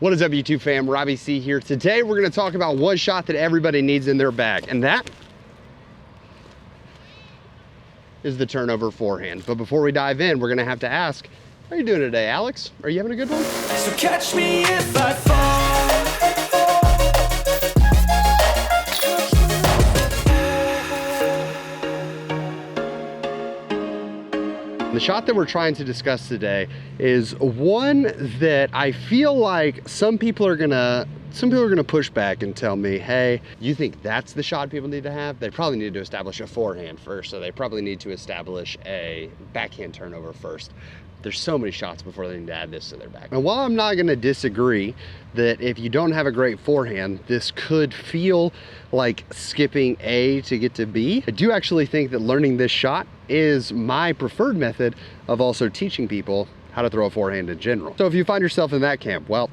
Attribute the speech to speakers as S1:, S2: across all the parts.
S1: What is up, YouTube fam? Robbie C here. Today we're going to talk about one shot that everybody needs in their bag, and that is the turnover forehand. But before we dive in, we're going to have to ask, how are you doing today, Alex? Are you having a good one?
S2: So catch me if I fall.
S1: The shot that we're trying to discuss today is one that I feel like some people are gonna push back and tell me, hey, you think that's the shot people need to have? They probably need to establish a forehand first, so they probably need to establish a backhand turnover first. There's so many shots before they need to add this to their bag. And while I'm not gonna disagree that if you don't have a great forehand, this could feel like skipping A to get to B, I do actually think that learning this shot is my preferred method of also teaching people how to throw a forehand in general. So if you find yourself in that camp, well,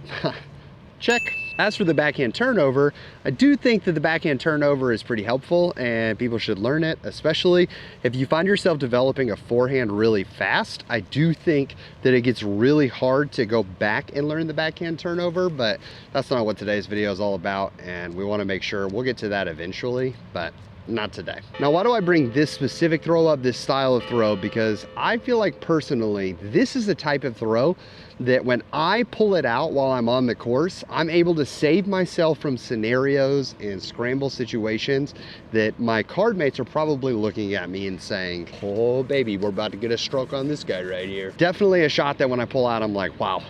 S1: check. As for the backhand turnover, I do think that the backhand turnover is pretty helpful and people should learn it, especially if you find yourself developing a forehand really fast. I do think that it gets really hard to go back and learn the backhand turnover, but that's not what today's video is all about, and we want to make sure we'll get to that eventually, but not today. Now, why do I bring this specific throw up, this style of throw? Because I feel like personally, this is the type of throw that when I pull it out while I'm on the course, I'm able to save myself from scenarios and scramble situations that my card mates are probably looking at me and saying, oh baby, we're about to get a stroke on this guy right here. Definitely a shot that when I pull out, I'm like, wow,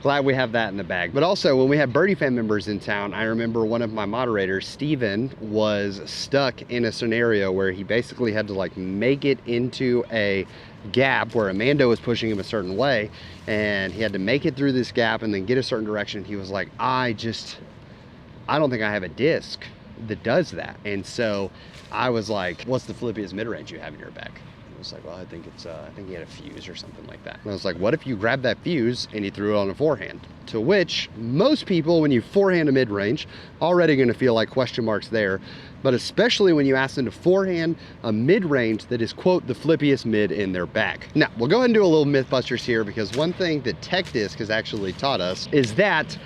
S1: glad we have that in the bag. But also when we had Birdie fan members in town, I remember one of my moderators, Steven, was stuck in a scenario where he basically had to like make it into a gap where Amanda was pushing him a certain way, and he had to make it through this gap and then get a certain direction. He was like, I don't think I have a disc that does that. And so I was like, what's the flippiest mid-range you have in your bag? He was like, well, I think he had a fuse or something like that. And I was like, what if you grab that fuse and you threw it on a forehand? To which most people, when you forehand a mid-range, already gonna feel like question marks there, but especially when you ask them to forehand a mid-range that is, quote, the flippiest mid in their bag. Now, we'll go ahead and do a little Mythbusters here, because one thing that Tech Disc has actually taught us is that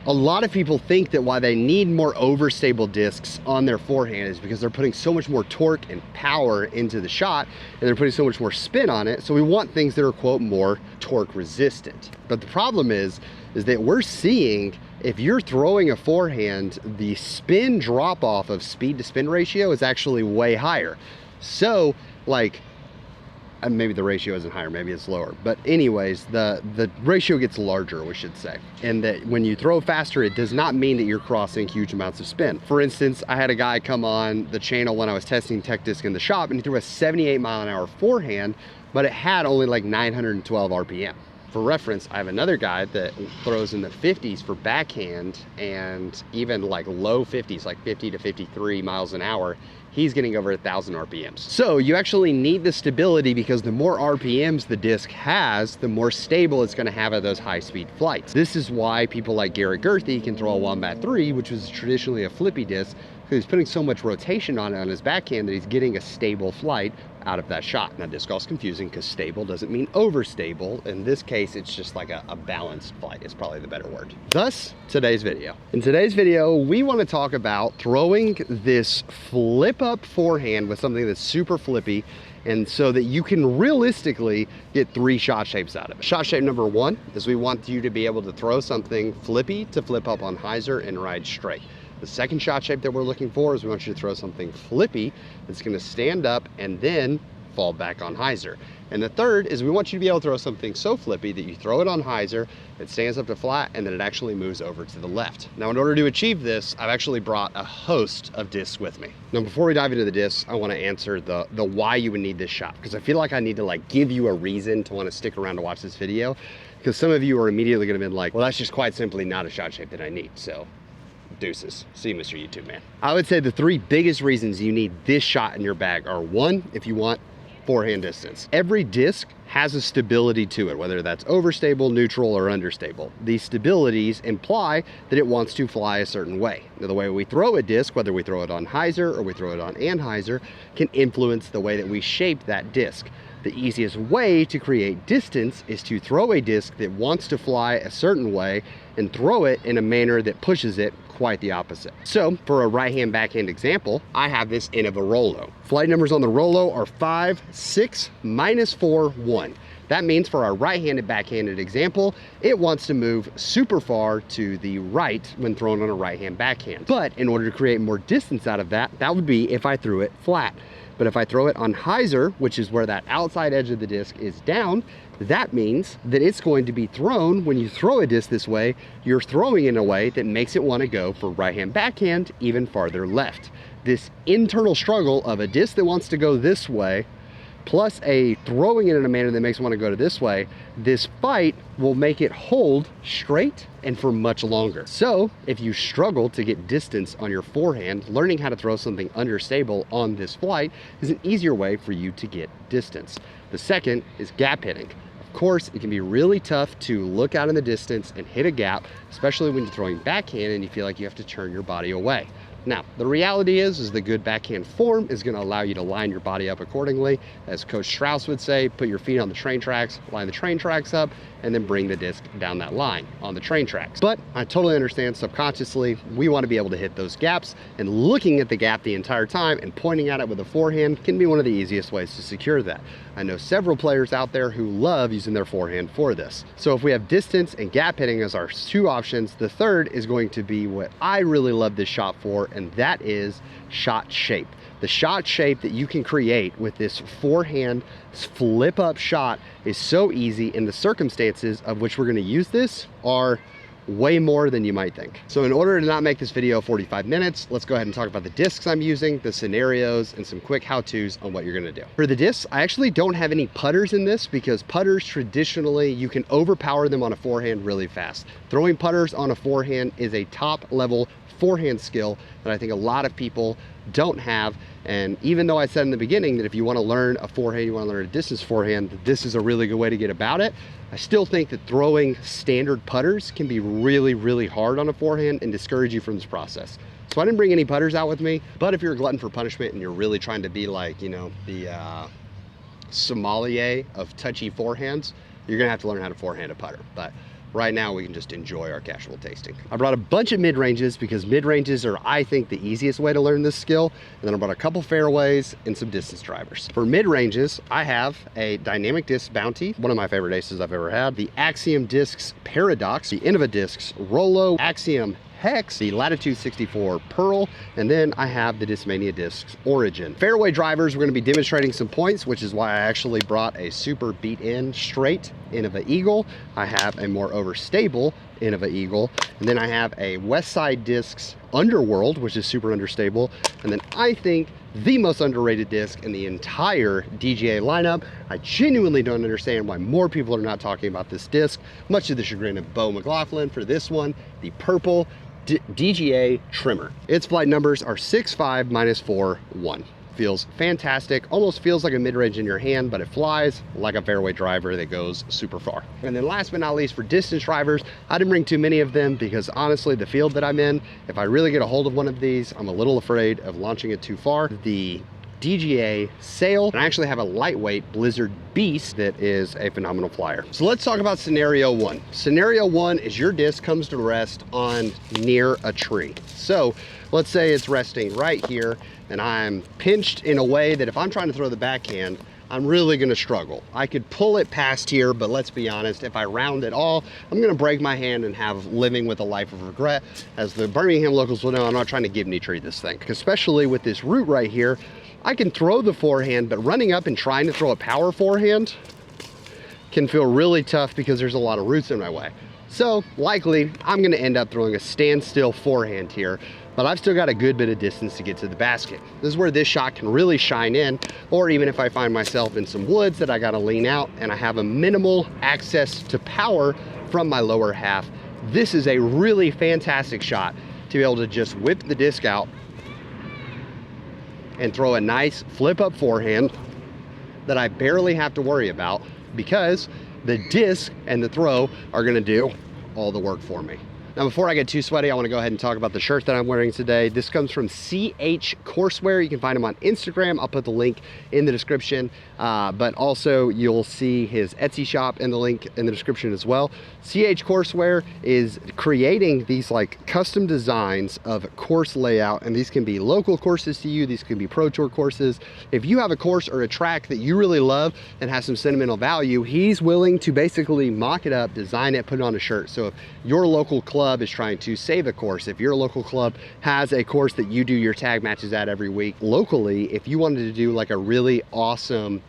S1: a lot of people think that why they need more overstable discs on their forehand is because they're putting so much more torque and power into the shot, and they're putting so much more spin on it. So we want things that are, quote, more torque resistant. But the problem is that we're seeing, if you're throwing a forehand, the spin drop off of speed to spin ratio is actually way higher. So like, and maybe the ratio isn't higher, maybe it's lower, but anyways, the ratio gets larger, we should say. And that when you throw faster, it does not mean that you're crossing huge amounts of spin. For instance, I had a guy come on the channel when I was testing Tech Disc in the shop, and he threw a 78-mile-an-hour forehand, but it had only like 912 RPM. For reference, I have another guy that throws in the 50s for backhand, and even like low 50s, like 50 to 53 miles an hour. He's getting over 1,000 RPMs. So you actually need the stability, because the more RPMs the disc has, the more stable it's gonna have at those high speed flights. This is why people like Garrett Gerthy can throw a Wombat 3, which was traditionally a flippy disc, because he's putting so much rotation on it on his backhand that he's getting a stable flight out of that shot. Now, disc golf's confusing because stable doesn't mean overstable. In this case, it's just like a balanced flight is probably the better word. Thus, today's video. In today's video, we want to talk about throwing this flip up forehand with something that's super flippy, and so that you can realistically get 3 shot shapes out of it. Shot shape number 1 is we want you to be able to throw something flippy to flip up on hyzer and ride straight. The second shot shape that we're looking for is we want you to throw something flippy that's gonna stand up and then fall back on hyzer. And the third is we want you to be able to throw something so flippy that you throw it on hyzer, it stands up to flat, and then it actually moves over to the left. Now, in order to achieve this, I've actually brought a host of discs with me. Now, before we dive into the discs, I wanna answer the why you would need this shot, because I feel like I need to like give you a reason to wanna stick around to watch this video, because some of you are immediately gonna be like, well, that's just quite simply not a shot shape that I need. So deuces. See you, Mr. YouTube man. I would say the 3 biggest reasons you need this shot in your bag are: 1, if you want forehand distance. Every disc has a stability to it, whether that's overstable, neutral, or understable. These stabilities imply that it wants to fly a certain way. Now, the way we throw a disc, whether we throw it on hyzer or we throw it on anhyzer, can influence the way that we shape that disc. The easiest way to create distance is to throw a disc that wants to fly a certain way and throw it in a manner that pushes it quite the opposite. So for a right hand backhand example, I have this end of a Rollo. Flight numbers on the Rollo are 5, 6, -4, 1. That means for our right-handed backhanded example, it wants to move super far to the right when thrown on a right-hand backhand. But in order to create more distance out of that, that would be if I threw it flat. But if I throw it on hyzer, which is where that outside edge of the disc is down, that means that it's going to be thrown, when you throw a disc this way, you're throwing in a way that makes it want to go for right-hand backhand even farther left. This internal struggle of a disc that wants to go this way plus a throwing it in a manner that makes it want to go to this way, this fight will make it hold straight and for much longer. So if you struggle to get distance on your forehand, learning how to throw something understable on this flight is an easier way for you to get distance. The second is gap hitting. Of course, it can be really tough to look out in the distance and hit a gap, especially when you're throwing backhand and you feel like you have to turn your body away. Now, the reality is the good backhand form is going to allow you to line your body up accordingly. As Coach Strauss would say, put your feet on the train tracks, line the train tracks up, and then bring the disc down that line on the train tracks. But I totally understand subconsciously, we want to be able to hit those gaps, and looking at the gap the entire time and pointing at it with a forehand can be one of the easiest ways to secure that. I know several players out there who love using their forehand for this. So if we have distance and gap hitting as our two options, the third is going to be what I really love this shot for, and that is shot shape. The shot shape that you can create with this forehand flip up shot is so easy, and the circumstances of which we're going to use this are way more than you might think. So in order to not make this video 45 minutes, let's go ahead and talk about the discs I'm using, the scenarios, and some quick how-tos on what you're gonna do. For the discs, I actually don't have any putters in this because putters traditionally, you can overpower them on a forehand really fast. Throwing putters on a forehand is a top level forehand skill that I think a lot of people don't have. And even though I said in the beginning that if you want to learn a forehand, you want to learn a distance forehand, this is a really good way to get about it. I still think that throwing standard putters can be really, really hard on a forehand and discourage you from this process. So I didn't bring any putters out with me, but if you're a glutton for punishment and you're really trying to be like, you know, the sommelier of touchy forehands, you're gonna have to learn how to forehand a putter. But right now we can just enjoy our casual tasting. I brought a bunch of mid-ranges because mid-ranges are, I think, the easiest way to learn this skill. And then I brought a couple fairways and some distance drivers. For mid-ranges, I have a Dynamic Disc Bounty, one of my favorite aces I've ever had, the Axiom Discs Paradox, the Innova Discs Rollo, Axiom Hex, the Latitude 64 Pearl, and then I have the Discmania Discs Origin. Fairway drivers, we're gonna be demonstrating some points, which is why I actually brought a super beat-in straight Innova Eagle. I have a more overstable Innova Eagle, and then I have a West Side Discs Underworld, which is super understable, and then I think the most underrated disc in the entire DGA lineup. I genuinely don't understand why more people are not talking about this disc, much to the chagrin of Bo McLaughlin for this one, the purple DGA Trimmer. Its flight numbers are 6, 5, -4, 1. Feels fantastic, almost feels like a mid-range in your hand, but it flies like a fairway driver that goes super far. And then last but not least, for distance drivers, I didn't bring too many of them because honestly, the field that I'm in, if I really get a hold of one of these, I'm a little afraid of launching it too far. The DGA Sail, and I actually have a lightweight Blizzard Beast that is a phenomenal flyer. So let's talk about scenario one. Scenario one is your disc comes to rest on near a tree. So let's say it's resting right here and I'm pinched in a way that if I'm trying to throw the backhand, I'm really gonna struggle. I could pull it past here, but let's be honest, if I round it all, I'm gonna break my hand and have living with a life of regret. As the Birmingham locals will know, I'm not trying to give knee tree this thing, especially with this root right here. I can throw the forehand, but running up and trying to throw a power forehand can feel really tough because there's a lot of roots in my way. So likely I'm gonna end up throwing a standstill forehand here, but I've still got a good bit of distance to get to the basket. This is where this shot can really shine in, or even if I find myself in some woods that I gotta lean out and I have a minimal access to power from my lower half, this is a really fantastic shot to be able to just whip the disc out and throw a nice flip up forehand that I barely have to worry about because the disc and the throw are gonna do all the work for me. Now, before I get too sweaty, I want to go ahead and talk about the shirt that I'm wearing today. This comes from Coursewear. You can find him on Instagram. I'll put the link in the description, but also you'll see his Etsy shop in the link in the description as well. Coursewear is creating these like custom designs of course layout, and these can be local courses to you. These can be Pro Tour courses. If you have a course or a track that you really love and has some sentimental value, he's willing to basically mock it up, design it, put it on a shirt. So if your local club is trying to save a course, if your local club has a course that you do your tag matches at every week locally, if you wanted to do like a really awesome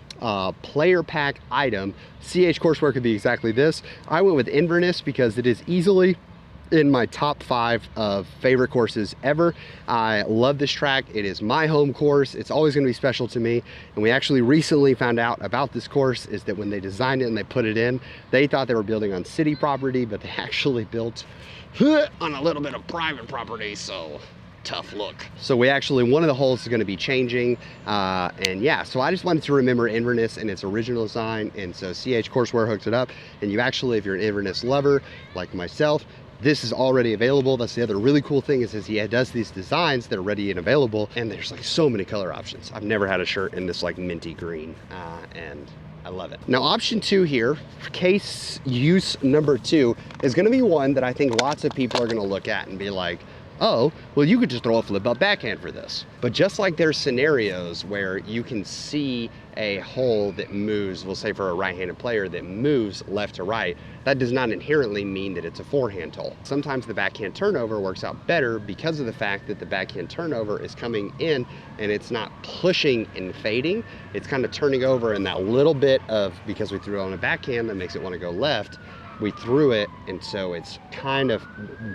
S1: player pack item, Coursewear could be exactly this. I went with Inverness because it is easily in my top 5 of favorite courses ever. I love this track. It is my home course. It's always going to be special to me. And we actually recently found out about this course is that when they designed it and they put it in, they thought they were building on city property, but they actually built on a little bit of private property. So tough look. So we actually, one of the holes is going to be changing, and yeah, so I just wanted to remember Inverness and its original design, and so Coursewear hooked it up. And you actually, if you're an Inverness lover like myself, this is already available. That's the other really cool thing is he does these designs that are ready and available, and there's like so many color options. I've never had a shirt in this like minty green, and I love it. Now, option 2 here, case use number 2, is going to be one that I think lots of people are going to look at and be like, oh, well, you could just throw a flip up backhand for this. But just like there's scenarios where you can see a hole that moves, we'll say for a right-handed player that moves left to right, that does not inherently mean that it's a forehand hole. Sometimes the backhand turnover works out better because of the fact that the backhand turnover is coming in and it's not pushing and fading. It's kind of turning over, and that little bit of, because we threw it on a backhand that makes it want to go left, we threw it, and so it's kind of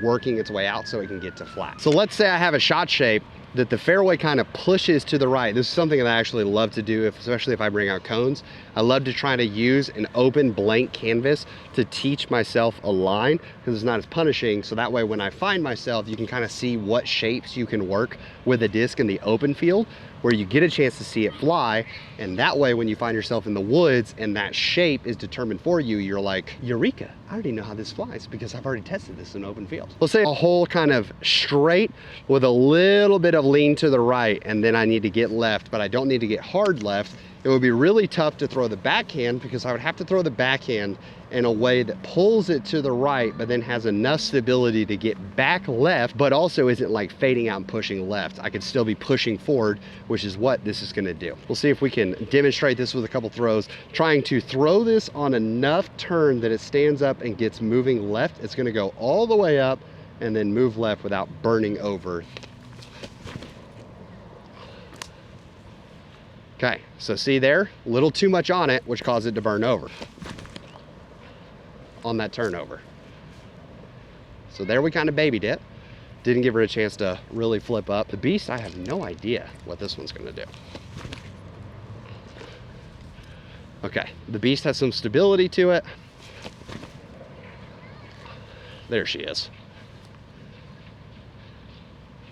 S1: working its way out so it can get to flat. So let's say I have a shot shape that the fairway kind of pushes to the right. This is something that I actually love to do, especially if I bring out cones. I love to try to use an open blank canvas to teach myself a line because it's not as punishing. So that way when I find myself, you can kind of see what shapes you can work with a disc in the open field where you get a chance to see it fly. And that way when you find yourself in the woods and that shape is determined for you, you're like, eureka, I already know how this flies because I've already tested this in open field. Let's say a hole kind of straight with a little bit of lean to the right, and then I need to get left, but I don't need to get hard left. It would be really tough to throw the backhand because I would have to throw the backhand in a way that pulls it to the right, but then has enough stability to get back left, but also isn't like fading out and pushing left. I could still be pushing forward, which is what this is gonna do. We'll see if we can demonstrate this with a couple throws. Trying to throw this on enough turn that it stands up and gets moving left. It's gonna go all the way up and then move left without burning over. Okay, so see there, a little too much on it, which caused it to burn over on that turnover. So there we kind of babied it. Didn't give her a chance to really flip up. The Beast, I have no idea what this one's gonna do. Okay, the Beast has some stability to it. There she is.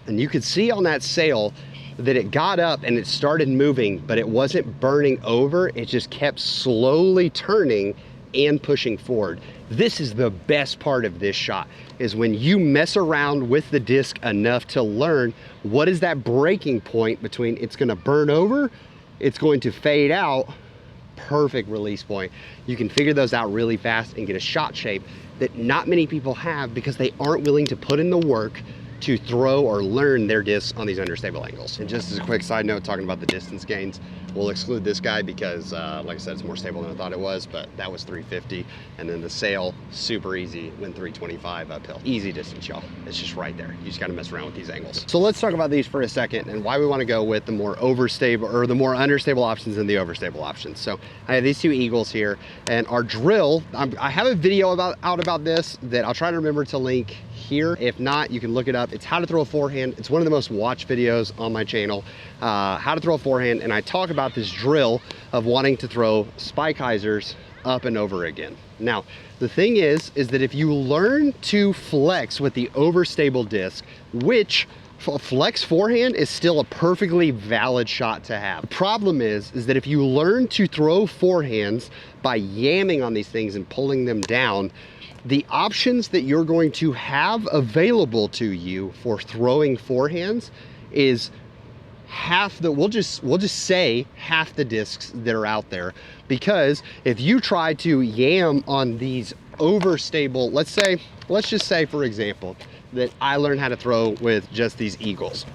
S1: And you could see on that sail that it got up and it started moving, but it wasn't burning over. It just kept slowly turning and pushing forward. This is the best part of this shot, is when you mess around with the disc enough to learn what is that breaking point between it's gonna burn over, it's going to fade out, perfect release point. You can figure those out really fast and get a shot shape that not many people have because they aren't willing to put in the work to throw or learn their discs on these understable angles. And just as a quick side note, talking about the distance gains, we'll exclude this guy because like I said, it's more stable than I thought it was, but that was 350. And then the sail, super easy, went 325 uphill. Easy distance, y'all. It's just right there. You just gotta mess around with these angles. So let's talk about these for a second and why we wanna go with the more overstable or the more understable options than the overstable options. So I have these two eagles here, and our drill, I have a video out about this that I'll try to remember to link here. If not, you can look it up. It's how to throw a forehand. It's one of the most watched videos on my channel, how to throw a forehand. And I talk about this drill of wanting to throw spike hyzers up and over again. Now, the thing is that if you learn to flex with the overstable disc, which flex forehand is still a perfectly valid shot to have. The problem is that if you learn to throw forehands by yamming on these things and pulling them down, the options that you're going to have available to you for throwing forehands is we'll just say half the discs that are out there. Because if you try to yam on these overstable, let's just say for example that I learned how to throw with just these eagles,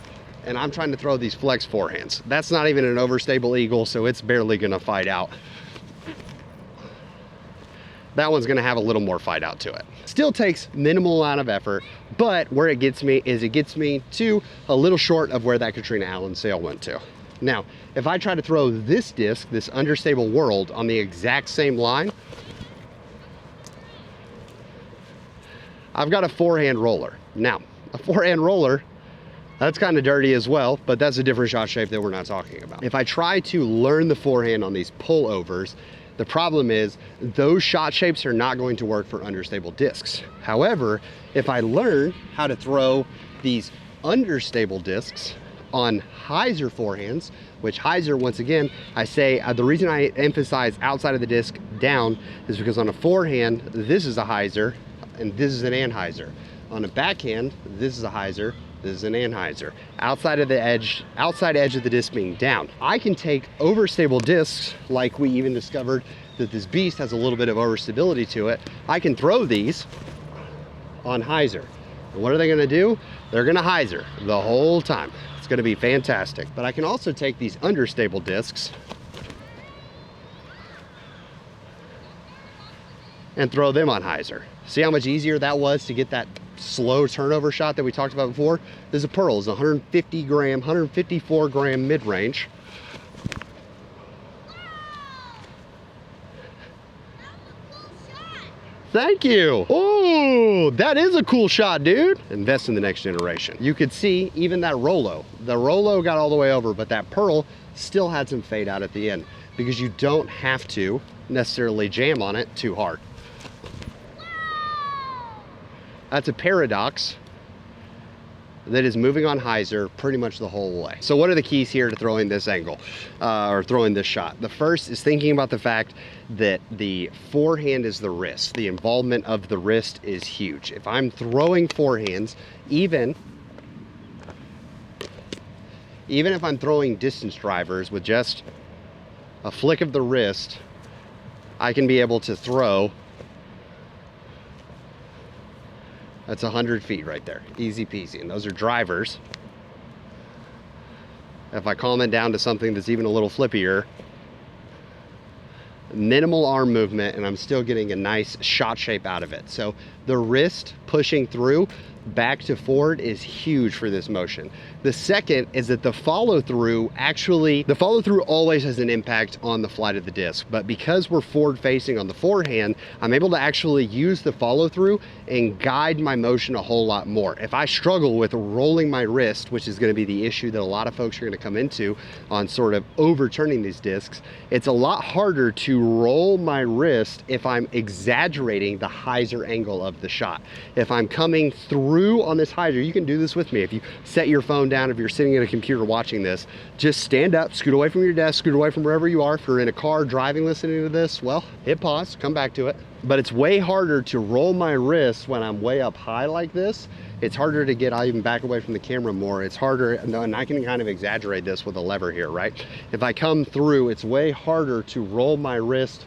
S1: and I'm trying to throw these flex forehands. That's not even an overstable eagle, so it's barely gonna fight out. That one's gonna have a little more fight out to it. Still takes minimal amount of effort, but where it gets me is it gets me to a little short of where that Katrina Allen sail went to. Now, if I try to throw this disc, this Understable World, on the exact same line, I've got a forehand roller. Now, a forehand roller, that's kind of dirty as well, but that's a different shot shape that we're not talking about. If I try to learn the forehand on these pullovers, the problem is those shot shapes are not going to work for understable discs. However, if I learn how to throw these understable discs on hyzer forehands, which hyzer, once again, I say the reason I emphasize outside of the disc down is because on a forehand, this is a hyzer and this is an anhyzer. On a backhand, this is a hyzer, this is an anhyzer. Outside edge of the disc being down. I can take overstable discs, like we even discovered that this beast has a little bit of overstability to it. I can throw these on hyzer. And what are they gonna do? They're gonna hyzer the whole time. It's gonna be fantastic. But I can also take these understable discs and throw them on hyzer. See how much easier that was to get that slow turnover shot that we talked about before? This is a pearl, it's 150 gram, 154 gram mid-range. Thank you. Oh, that is a cool shot, dude. Invest in the next generation. You could see even that Rolo. The Rolo got all the way over, but that pearl still had some fade out at the end because you don't have to necessarily jam on it too hard. That's a paradox that is moving on hyzer pretty much the whole way. So what are the keys here to throwing this angle or throwing this shot? The first is thinking about the fact that the forehand is the wrist. The involvement of the wrist is huge. If I'm throwing forehands, even if I'm throwing distance drivers with just a flick of the wrist, I can be able to throw. That's 100 feet right there, easy peasy. And those are drivers. If I calm it down to something that's even a little flippier, minimal arm movement, and I'm still getting a nice shot shape out of it. So the wrist pushing through back to forward is huge for this motion. The second is that the follow through always has an impact on the flight of the disc, but because we're forward facing on the forehand, I'm able to actually use the follow through and guide my motion a whole lot more. If I struggle with rolling my wrist, which is going to be the issue that a lot of folks are going to come into on sort of overturning these discs, it's a lot harder to roll my wrist if I'm exaggerating the hyzer angle of the shot. If I'm coming through on this hyzer, you can do this with me. If you set your phone down, if you're sitting at a computer watching this, just stand up, scoot away from your desk, scoot away from wherever you are. If you're in a car driving listening to this, well, hit pause, come back to it. But it's way harder to roll my wrist when I'm way up high like this. It's harder to get, I'll even back away from the camera more. It's harder, and I can kind of exaggerate this with a lever here, right? If I come through, it's way harder to roll my wrist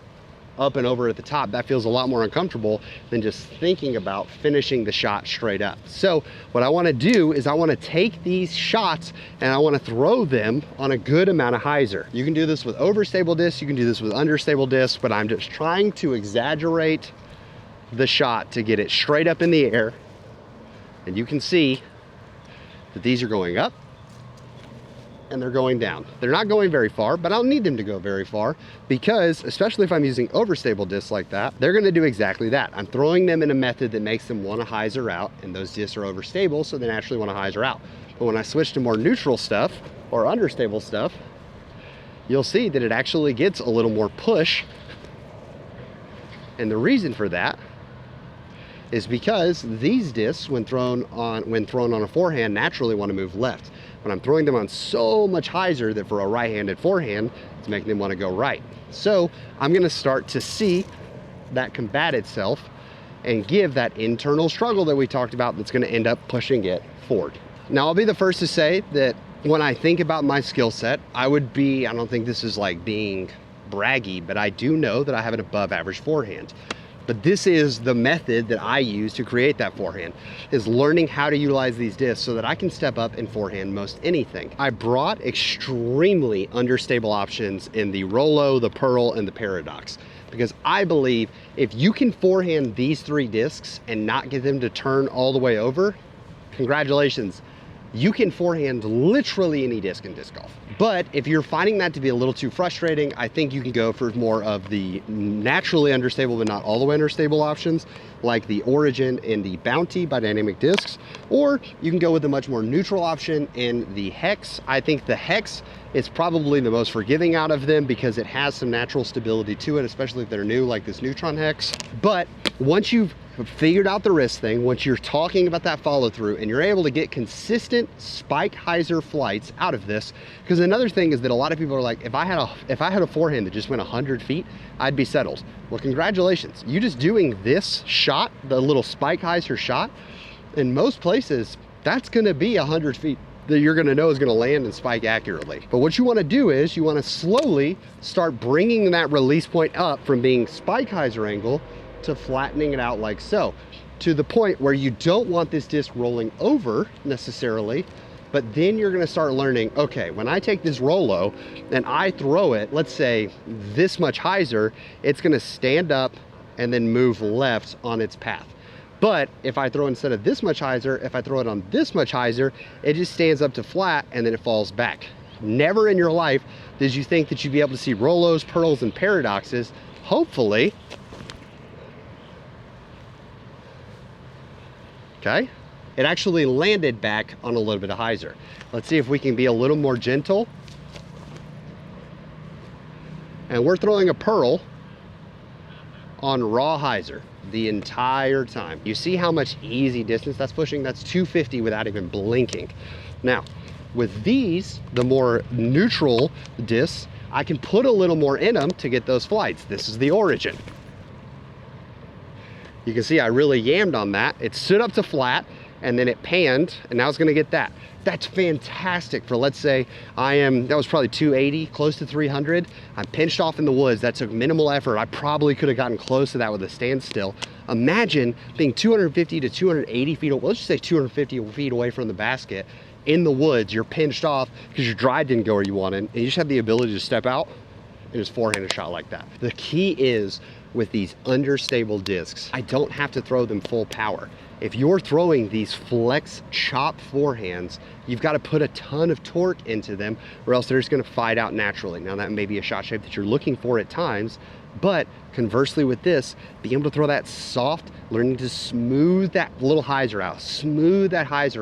S1: up and over at the top. That feels a lot more uncomfortable than just thinking about finishing the shot straight up. So what I want to do is I want to take these shots and I want to throw them on a good amount of hyzer. You can do this with overstable discs, you can do this with understable discs, but I'm just trying to exaggerate the shot to get it straight up in the air. And you can see that these are going up and they're going down. They're not going very far, but I don't need them to go very far because, especially if I'm using overstable discs like that, they're gonna do exactly that. I'm throwing them in a method that makes them wanna hyzer out, and those discs are overstable, so they naturally wanna hyzer out. But when I switch to more neutral stuff or understable stuff, you'll see that it actually gets a little more push. And the reason for that is because these discs, when thrown on a forehand, naturally want to move left. But I'm throwing them on so much hyzer that for a right-handed forehand, it's making them want to go right. So I'm going to start to see that combat itself and give that internal struggle that we talked about that's going to end up pushing it forward. Now, I'll be the first to say that when I think about my skill set, I don't think this is like being braggy, but I do know that I have an above average forehand. But this is the method that I use to create that forehand, is learning how to utilize these discs so that I can step up and forehand most anything. I brought extremely understable options in the Rollo, the Pearl, and the Paradox, because I believe if you can forehand these 3 discs and not get them to turn all the way over, congratulations. You can forehand literally any disc in disc golf. But if you're finding that to be a little too frustrating, I think you can go for more of the naturally understable but not all the way understable options, like the Origin and the Bounty by Dynamic Discs, or you can go with a much more neutral option in the Hex. I think the Hex is probably the most forgiving out of them because it has some natural stability to it, especially if they're new, like this Neutron Hex. But once you've figured out the wrist thing, once you're talking about that follow through and you're able to get consistent spike hyzer flights out of this, because another thing is that a lot of people are like, if I had a forehand that just went 100 feet, I'd be settled. Well, congratulations. You just doing this shot, the little spike hyzer shot, in most places, that's gonna be 100 feet that you're gonna know is gonna land and spike accurately. But what you wanna do is you wanna slowly start bringing that release point up from being spike hyzer angle to flattening it out like so, to the point where you don't want this disc rolling over necessarily, but then you're gonna start learning, okay, when I take this Rollo and I throw it, let's say this much hyzer, it's gonna stand up and then move left on its path. But if I throw instead of this much hyzer, if I throw it on this much hyzer, it just stands up to flat and then it falls back. Never in your life did you think that you'd be able to see Rollos, Pearls, and Paradoxes, hopefully, okay? It actually landed back on a little bit of hyzer. Let's see if we can be a little more gentle. And we're throwing a Pearl on raw hyzer the entire time. You see how much easy distance that's pushing? That's 250 without even blinking. Now, with these, the more neutral discs, I can put a little more in them to get those flights. This is the Origin. You can see I really yammed on that. It stood up to flat and then it panned, and now it's gonna get that. That's fantastic for, let's say that was probably 280, close to 300. I pinched off in the woods. That took minimal effort. I probably could have gotten close to that with a standstill. Imagine being 250 to 280 feet, let's just say 250 feet away from the basket in the woods. You're pinched off because your drive didn't go where you wanted, and you just have the ability to step out and just forehand a shot like that. The key is with these understable discs, I don't have to throw them full power. If you're throwing these flex chop forehands, you've got to put a ton of torque into them or else they're just going to fight out naturally. Now that may be a shot shape that you're looking for at times, but conversely with this, being able to throw that soft, learning to smooth that little hyzer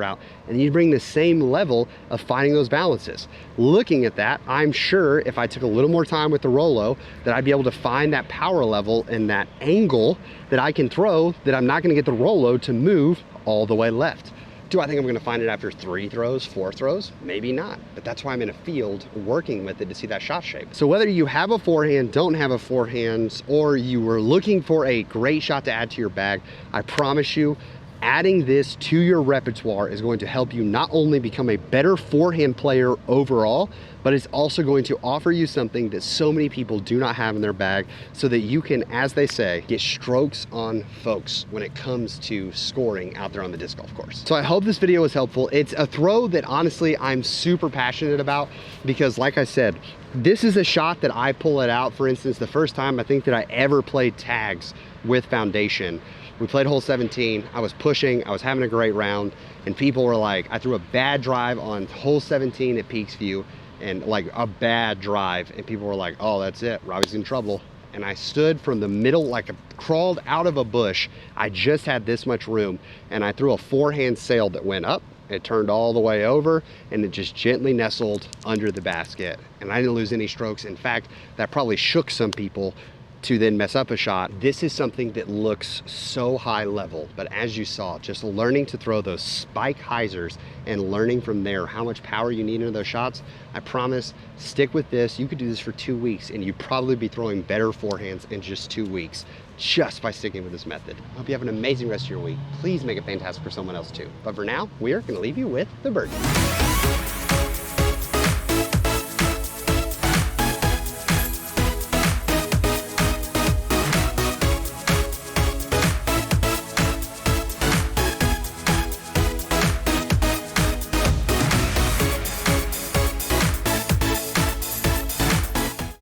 S1: out, and you bring the same level of finding those balances. Looking at that, I'm sure if I took a little more time with the Rollo, that I'd be able to find that power level and that angle that I can throw, that I'm not gonna get the Rollo to move all the way left. Do I think I'm gonna find it after 3 throws, 4 throws? Maybe not, but that's why I'm in a field working with it to see that shot shape. So whether you have a forehand, don't have a forehand, or you were looking for a great shot to add to your bag, I promise you, adding this to your repertoire is going to help you not only become a better forehand player overall, but it's also going to offer you something that so many people do not have in their bag, so that you can, as they say, get strokes on folks when it comes to scoring out there on the disc golf course. So I hope this video was helpful. It's a throw that honestly I'm super passionate about because, like I said, this is a shot that I pull it out. For instance, the first time I think that I ever played tags with foundation, we played hole 17, I was pushing, I was having a great round, and people were like, I threw a bad drive on hole 17 at Peaks View, and like a bad drive, and people were like, oh, that's it, Robbie's in trouble. And I stood from the middle, like crawled out of a bush. I just had this much room, and I threw a forehand sail that went up. It turned all the way over, and it just gently nestled under the basket. And I didn't lose any strokes. In fact, that probably shook some people to then mess up a shot. This is something that looks so high level, but as you saw, just learning to throw those spike hyzers and learning from there how much power you need into those shots, I promise, stick with this. You could do this for 2 weeks and you'd probably be throwing better forehands in just 2 weeks just by sticking with this method. I hope you have an amazing rest of your week. Please make it fantastic for someone else too. But for now, we are gonna leave you with the birdie.